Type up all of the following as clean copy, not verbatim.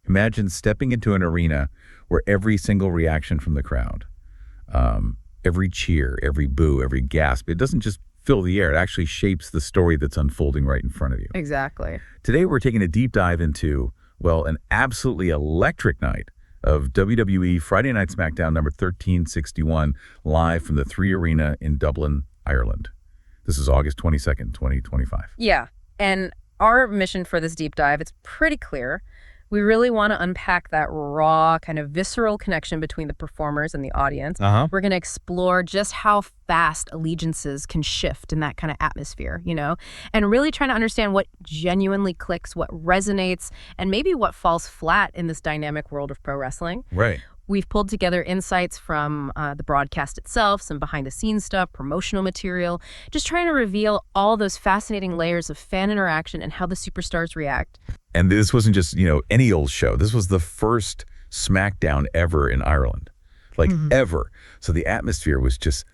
Imagine stepping into an arena where every single reaction from the crowd, every cheer, every boo, every gasp, it doesn't just fill the air. It actually shapes the story that's unfolding right in front of you. Exactly. Today, we're taking a deep dive into, well, an absolutely electric night of WWE Friday Night SmackDown number 1361, live from the 3 Arena in Dublin, Ireland. This is August 22nd, 2025. Yeah, and our mission for this deep dive, it's pretty clear. We really want to unpack that raw, kind of visceral connection between the performers and the audience. We're going to explore just how fast allegiances can shift in that kind of atmosphere, and really trying to understand what genuinely clicks, what resonates, and maybe what falls flat in this dynamic world of pro wrestling. Right. We've pulled together insights from the broadcast itself, some behind-the-scenes stuff, promotional material, just trying to reveal all those fascinating layers of fan interaction and how the superstars react. And this wasn't just, any old show. This was the first SmackDown ever in Ireland. Ever. So the atmosphere was just,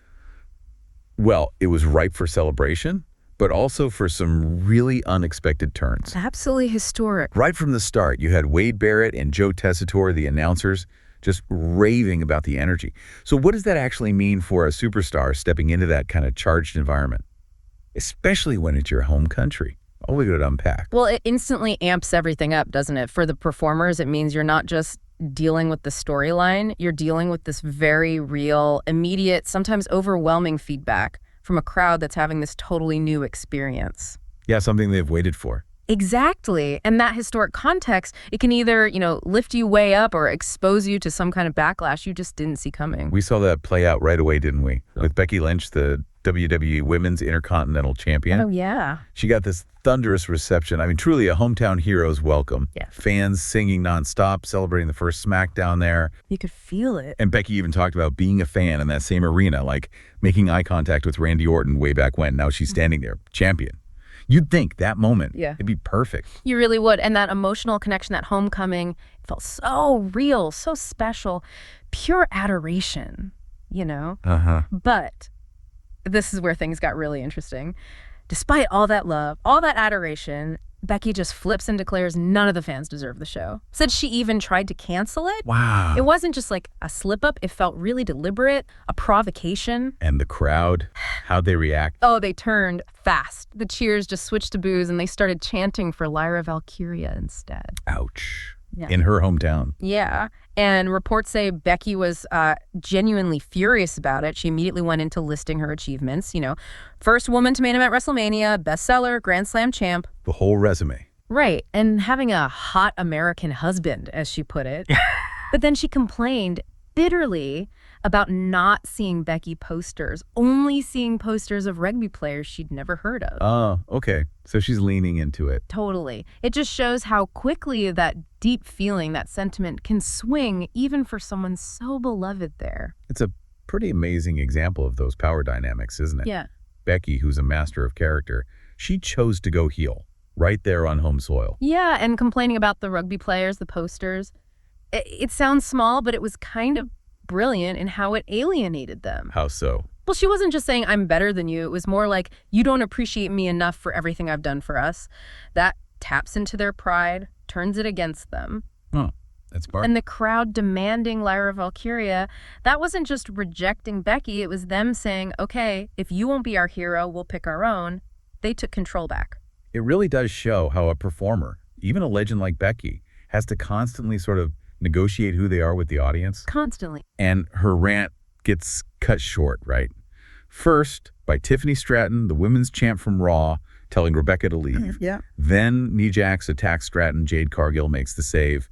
well, it was ripe for celebration, but also for some really unexpected turns. Absolutely historic. Right from the start, you had Wade Barrett and Joe Tessitore, the announcers, just raving about the energy. So what does that actually mean for a superstar stepping into that kind of charged environment, especially when it's your home country? Oh, we got to unpack. Well, it instantly amps everything up, doesn't it? For the performers, it means you're not just dealing with the storyline, you're dealing with this very real, immediate, sometimes overwhelming feedback from a crowd that's having this totally new experience. Yeah, something they've waited for. Exactly. And that historic context, it can either, lift you way up or expose you to some kind of backlash you just didn't see coming. We saw that play out right away, didn't we? With Becky Lynch, the WWE Women's Intercontinental Champion. Oh, yeah. She got this thunderous reception. I mean, truly a hometown hero's welcome. Yeah. Fans singing nonstop, celebrating the first SmackDown there. You could feel it. And Becky even talked about being a fan in that same arena, like making eye contact with Randy Orton way back when. Now she's standing there, champion. You'd think that moment, it'd be perfect. You really would. And that emotional connection, that homecoming, it felt so real, so special. Pure adoration, But this is where things got really interesting. Despite all that love, all that adoration, Becky just flips and declares none of the fans deserve the show. Said she even tried to cancel it. Wow. It wasn't just like a slip-up. It felt really deliberate, a provocation. And the crowd, how'd they react? Oh, they turned fast. The cheers just switched to boos, and they started chanting for Lyra Valkyria instead. Ouch. Yeah. In her hometown. Yeah. And reports say Becky was genuinely furious about it. She immediately went into listing her achievements. First woman to main event WrestleMania, bestseller, Grand Slam champ. The whole resume. Right. And having a hot American husband, as she put it. But then she complained bitterly about not seeing Becky posters, only seeing posters of rugby players she'd never heard of. Oh, okay. So she's leaning into it. Totally. It just shows how quickly that deep feeling, that sentiment can swing even for someone so beloved there. It's a pretty amazing example of those power dynamics, isn't it? Yeah. Becky, who's a master of character, she chose to go heel right there on home soil. Yeah, and complaining about the rugby players, the posters. It sounds small, but it was kind of brilliant in how it alienated them. How so? Well, she wasn't just saying, I'm better than you. It was more like, you don't appreciate me enough for everything I've done for us. That taps into their pride, turns it against them. Oh, that's smart. And the crowd demanding Lyra Valkyria, that wasn't just rejecting Becky. It was them saying, okay, if you won't be our hero, we'll pick our own. They took control back. It really does show how a performer, even a legend like Becky, has to constantly sort of negotiate who they are with the audience. Constantly. And her rant gets cut short, right? First, by Tiffany Stratton, the women's champ from Raw, telling Rebecca to leave. Yeah. Then Nia Jax attacks Stratton. Jade Cargill makes the save.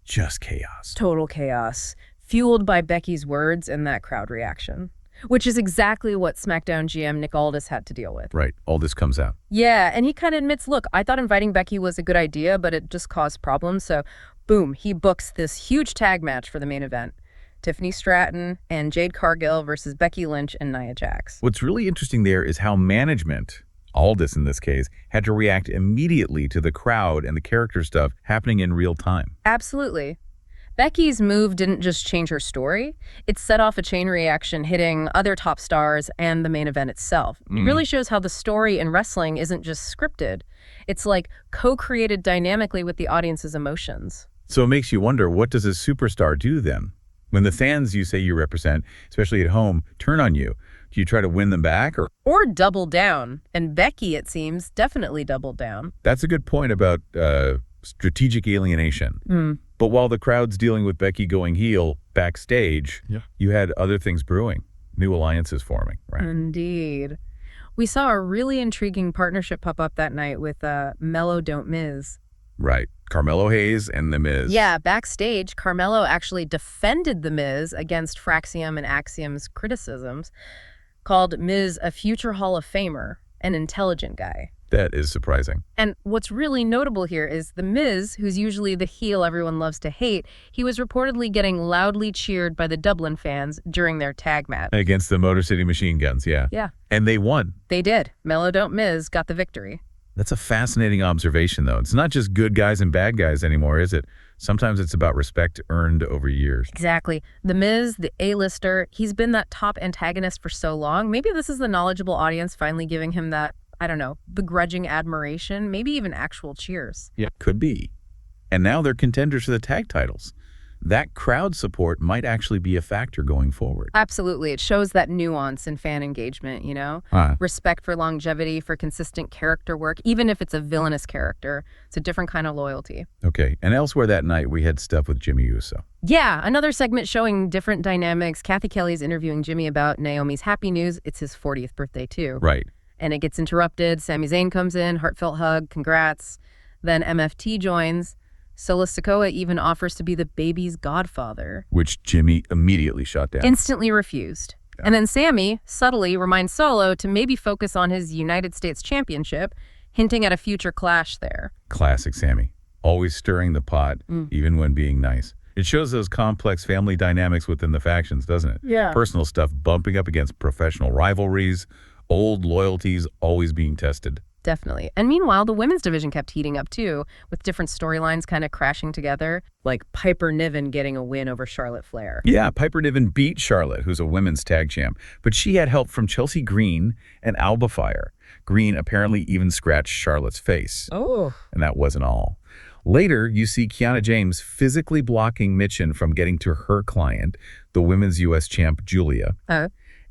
Just chaos. Total chaos. Fueled by Becky's words and that crowd reaction. Which is exactly what SmackDown GM Nick Aldis had to deal with. Right. All this comes out. Yeah, and he kind of admits, look, I thought inviting Becky was a good idea, but it just caused problems. So, boom, he books this huge tag match for the main event. Tiffany Stratton and Jade Cargill versus Becky Lynch and Nia Jax. What's really interesting there is how management, Aldis in this case, had to react immediately to the crowd and the character stuff happening in real time. Absolutely. Becky's move didn't just change her story. It set off a chain reaction hitting other top stars and the main event itself. It really shows how the story in wrestling isn't just scripted. It's like co-created dynamically with the audience's emotions. So it makes you wonder, what does a superstar do then? When the fans you say you represent, especially at home, turn on you, do you try to win them back? Or double down. And Becky, it seems, definitely doubled down. That's a good point about strategic alienation. But while the crowd's dealing with Becky going heel backstage, you had other things brewing, new alliances forming, right? Indeed. We saw a really intriguing partnership pop up that night with Mello Don't Miz. Right. Carmelo Hayes and The Miz. Yeah, backstage, Carmelo actually defended The Miz against Fraxium and Axiom's criticisms, called Miz a future Hall of Famer, an intelligent guy. That is surprising. And what's really notable here is The Miz, who's usually the heel everyone loves to hate, he was reportedly getting loudly cheered by the Dublin fans during their tag match. Against the Motor City Machine Guns, yeah. Yeah. And they won. They did. Mello Don't Miz got the victory. That's a fascinating observation, though. It's not just good guys and bad guys anymore, is it? Sometimes it's about respect earned over years. Exactly. The Miz, the A-lister, he's been that top antagonist for so long. Maybe this is the knowledgeable audience finally giving him that, I don't know, begrudging admiration, maybe even actual cheers. Yeah, could be. And now they're contenders for the tag titles. That crowd support might actually be a factor going forward. Absolutely. It shows that nuance in fan engagement, you know? Respect for longevity, for consistent character work, even if it's a villainous character. It's a different kind of loyalty. Okay. And elsewhere that night, we had stuff with Jimmy Uso. Yeah, another segment showing different dynamics. Kathy Kelly's interviewing Jimmy about Naomi's happy news. It's his 40th birthday, too. Right. And it gets interrupted. Sami Zayn comes in, heartfelt hug, congrats. Then MFT joins. Solo Sikoa even offers to be the baby's godfather. Which Jimmy immediately shot down. Instantly refused. Yeah. And then Sami subtly reminds Solo to maybe focus on his United States Championship, hinting at a future clash there. Classic Sami. Always stirring the pot, even when being nice. It shows those complex family dynamics within the factions, doesn't it? Yeah. Personal stuff bumping up against professional rivalries, old loyalties always being tested. Definitely. And meanwhile, the women's division kept heating up too, with different storylines kind of crashing together, like Piper Niven getting a win over Charlotte Flair. Yeah, Piper Niven beat Charlotte, who's a women's tag champ, but she had help from Chelsea Green and Alba Fire. Green apparently even scratched Charlotte's face. Oh. And that wasn't all. Later, you see Kiana James physically blocking Mitchin from getting to her client, the women's U.S. champ, Julia.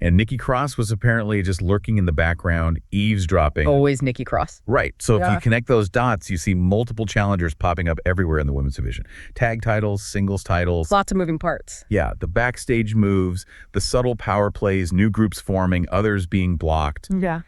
And Nikki Cross was apparently just lurking in the background, eavesdropping. Always Nikki Cross. Right. So if you connect those dots, you see multiple challengers popping up everywhere in the women's division. Tag titles, singles titles. Lots of moving parts. Yeah. The backstage moves, the subtle power plays, new groups forming, others being blocked. Yeah.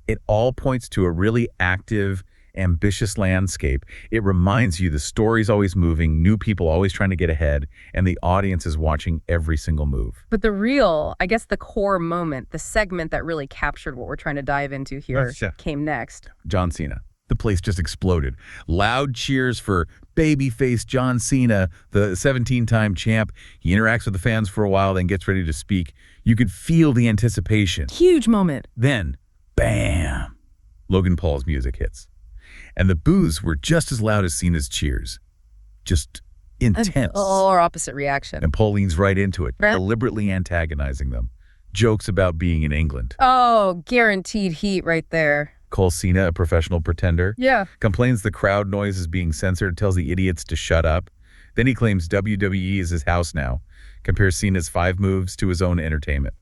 It all points to a really active, ambitious landscape. It reminds you the story's always moving, new people always trying to get ahead, and the audience is watching every single move. But the real, I guess the core moment, the segment that really captured what we're trying to dive into here came next. John Cena. The place just exploded. Loud cheers for babyface John Cena, the 17-time champ. He interacts with the fans for a while, then gets ready to speak. You could feel the anticipation. Huge moment. Then, bam, Logan Paul's music hits. And the boos were just as loud as Cena's cheers. Just intense. Or opposite reaction. And Paul leans right into it, deliberately antagonizing them. Jokes about being in England. Oh, guaranteed heat right there. Calls Cena a professional pretender. Yeah. Complains the crowd noise is being censored, tells the idiots to shut up. Then he claims WWE is his house now. Compares Cena's 5 moves to his own entertainment.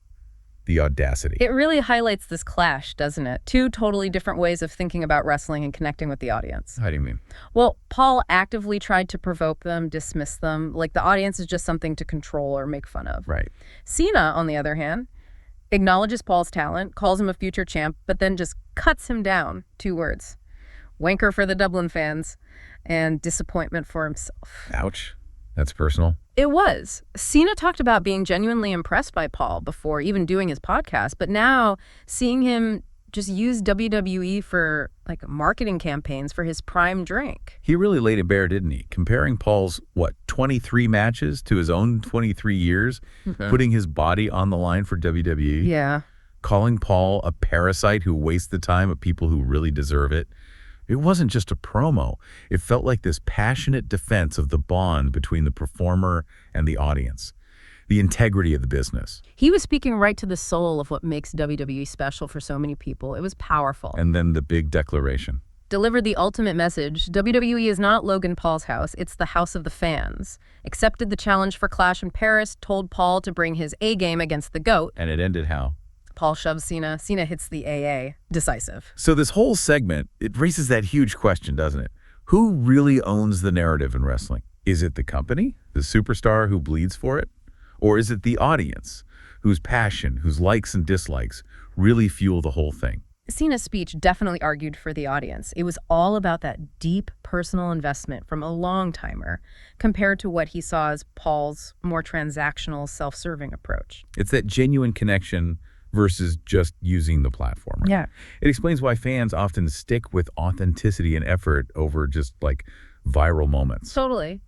The audacity. It really highlights this clash, doesn't it? 2 totally different ways of thinking about wrestling and connecting with the audience. How do you mean? Well, Paul actively tried to provoke them, dismiss them, like the audience is just something to control or make fun of. Right. Cena, on the other hand, acknowledges Paul's talent, calls him a future champ, but then just cuts him down. 2 words. Wanker for the Dublin fans and disappointment for himself. Ouch. That's personal. It was. Cena talked about being genuinely impressed by Paul before even doing his podcast, but now seeing him just use WWE for like marketing campaigns for his prime drink. He really laid it bare, didn't he? Comparing Paul's, 23 matches to his own 23 years, putting his body on the line for WWE. Yeah. Calling Paul a parasite who wastes the time of people who really deserve it. It wasn't just a promo. It felt like this passionate defense of the bond between the performer and the audience, the integrity of the business. He was speaking right to the soul of what makes WWE special for so many people. It was powerful. And then the big declaration. Delivered the ultimate message. WWE is not Logan Paul's house, it's the house of the fans. Accepted the challenge for Clash in Paris, told Paul to bring his A-game against the GOAT. And it ended how? Paul shoves Cena. Cena hits the AA. Decisive. So this whole segment, it raises that huge question, doesn't it? Who really owns the narrative in wrestling? Is it the company, the superstar who bleeds for it? Or is it the audience, whose passion, whose likes and dislikes really fuel the whole thing? Cena's speech definitely argued for the audience. It was all about that deep personal investment from a long-timer compared to what he saw as Paul's more transactional, self-serving approach. It's that genuine connection versus just using the platform. Right? Yeah. It explains why fans often stick with authenticity and effort over just like viral moments. Totally.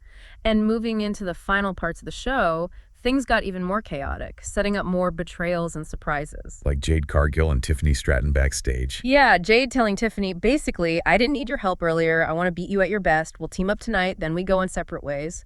And moving into the final parts of the show, things got even more chaotic, setting up more betrayals and surprises. Like Jade Cargill and Tiffany Stratton backstage. Yeah, Jade telling Tiffany, basically, I didn't need your help earlier. I want to beat you at your best. We'll team up tonight, then we go in separate ways.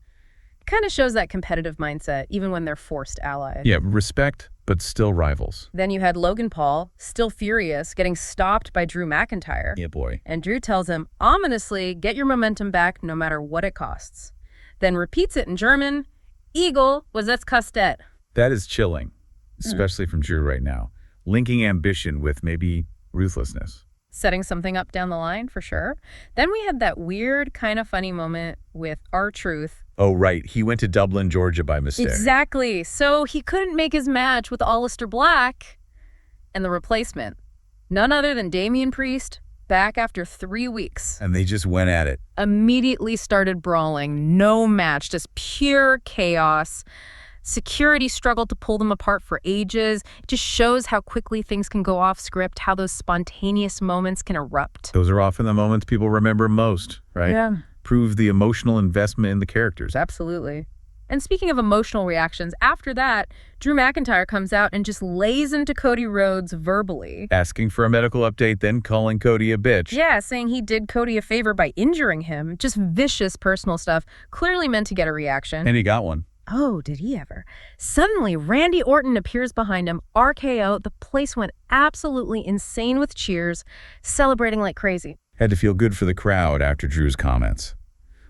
Kind of shows that competitive mindset, even when they're forced allies. Yeah, respect, but still rivals. Then you had Logan Paul, still furious, getting stopped by Drew McIntyre. Yeah, boy. And Drew tells him, ominously, get your momentum back no matter what it costs. Then repeats it in German, Eagle was das kostet. That is chilling, especially from Drew right now. Linking ambition with maybe ruthlessness. Setting something up down the line, for sure. Then we had that weird, kind of funny moment with R-Truth. Oh, right. He went to Dublin, Georgia by mistake. Exactly. So he couldn't make his match with Aleister Black. And the replacement, none other than Damian Priest, back after 3 weeks. And they just went at it. Immediately started brawling. No match, just pure chaos. Security struggled to pull them apart for ages. It just shows how quickly things can go off script, how those spontaneous moments can erupt. Those are often the moments people remember most, right? Yeah. Prove the emotional investment in the characters. Absolutely. And speaking of emotional reactions, after that, Drew McIntyre comes out and just lays into Cody Rhodes verbally. Asking for a medical update, then calling Cody a bitch. Yeah, saying he did Cody a favor by injuring him. Just vicious personal stuff, clearly meant to get a reaction. And he got one. Oh, did he ever? Suddenly, Randy Orton appears behind him, RKO. The place went absolutely insane with cheers, celebrating like crazy. Had to feel good for the crowd after Drew's comments.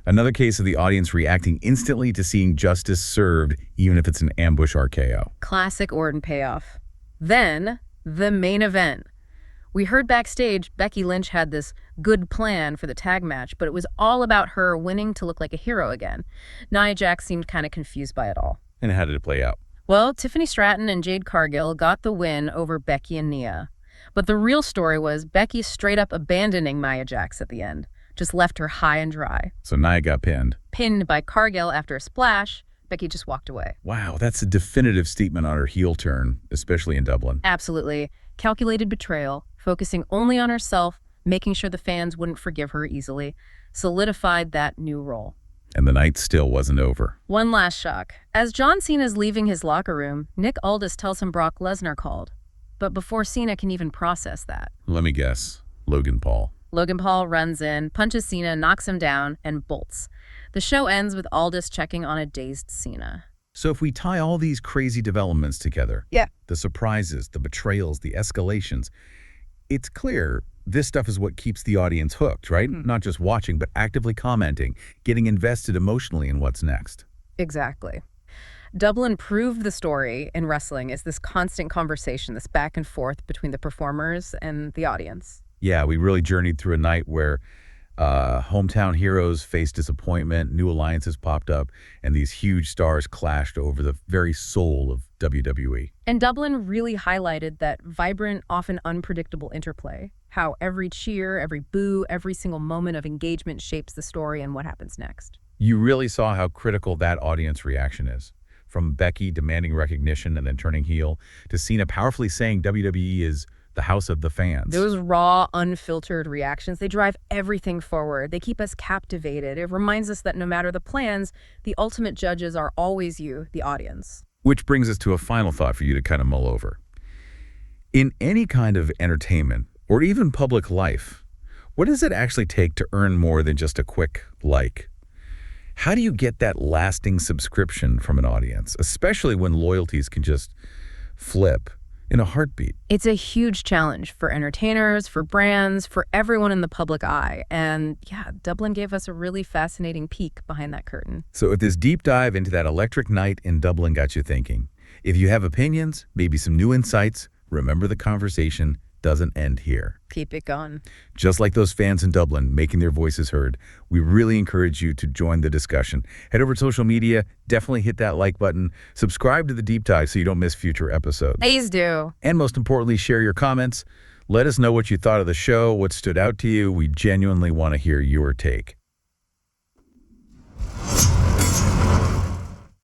Another case of the audience reacting instantly to seeing justice served, even if it's an ambush RKO. Classic Orton payoff. Then, the main event. We heard backstage Becky Lynch had this good plan for the tag match, but it was all about her winning to look like a hero again. Nia Jax seemed kind of confused by it all. And how did it play out? Well, Tiffany Stratton and Jade Cargill got the win over Becky and Nia. But the real story was Becky straight up abandoning Nia Jax at the end. Just left her high and dry. So Nia got pinned. Pinned by Cargill after a splash, Becky just walked away. Wow, that's a definitive statement on her heel turn, especially in Dublin. Absolutely. Calculated betrayal, focusing only on herself, making sure the fans wouldn't forgive her easily, solidified that new role. And the night still wasn't over. One last shock. As John Cena's leaving his locker room, Nick Aldis tells him Brock Lesnar called. But before Cena can even process that, Let me guess. Logan Paul. Logan Paul runs in, punches Cena, knocks him down, and bolts. The show ends with Aldis checking on a dazed Cena. So if we tie all these crazy developments together, Yeah. the surprises, the betrayals, the escalations, it's clear this stuff is what keeps the audience hooked, right? Not just watching, but actively commenting, getting invested emotionally in what's next. Exactly. Dublin proved the story in wrestling is this constant conversation, this back and forth between the performers and the audience. Yeah, we really journeyed through a night where hometown heroes faced disappointment, new alliances popped up, and these huge stars clashed over the very soul of WWE. And Dublin really highlighted that vibrant, often unpredictable interplay, how every cheer, every boo, every single moment of engagement shapes the story and what happens next. You really saw how critical that audience reaction is. From Becky demanding recognition and then turning heel, to Cena powerfully saying WWE is the house of the fans. Those raw, unfiltered reactions, they drive everything forward. They keep us captivated. It reminds us that no matter the plans, the ultimate judges are always you, the audience. Which brings us to a final thought for you to kind of mull over. In any kind of entertainment, or even public life, what does it actually take to earn more than just a quick like? How do you get that lasting subscription from an audience, especially when loyalties can just flip in a heartbeat. It's a huge challenge for entertainers, for brands, for everyone in the public eye. And yeah, Dublin gave us a really fascinating peek behind that curtain. So if this deep dive into that electric night in Dublin got you thinking, if you have opinions, maybe some new insights, remember the conversation doesn't end here. Keep it going. Just like those fans in Dublin making their voices heard, we really encourage you to join the discussion. Head over to social media, definitely hit that like button, subscribe to the deep dive so you don't miss future episodes. Please do. And most importantly, share your comments. Let us know what you thought of the show, what stood out to you. We genuinely want to hear your take.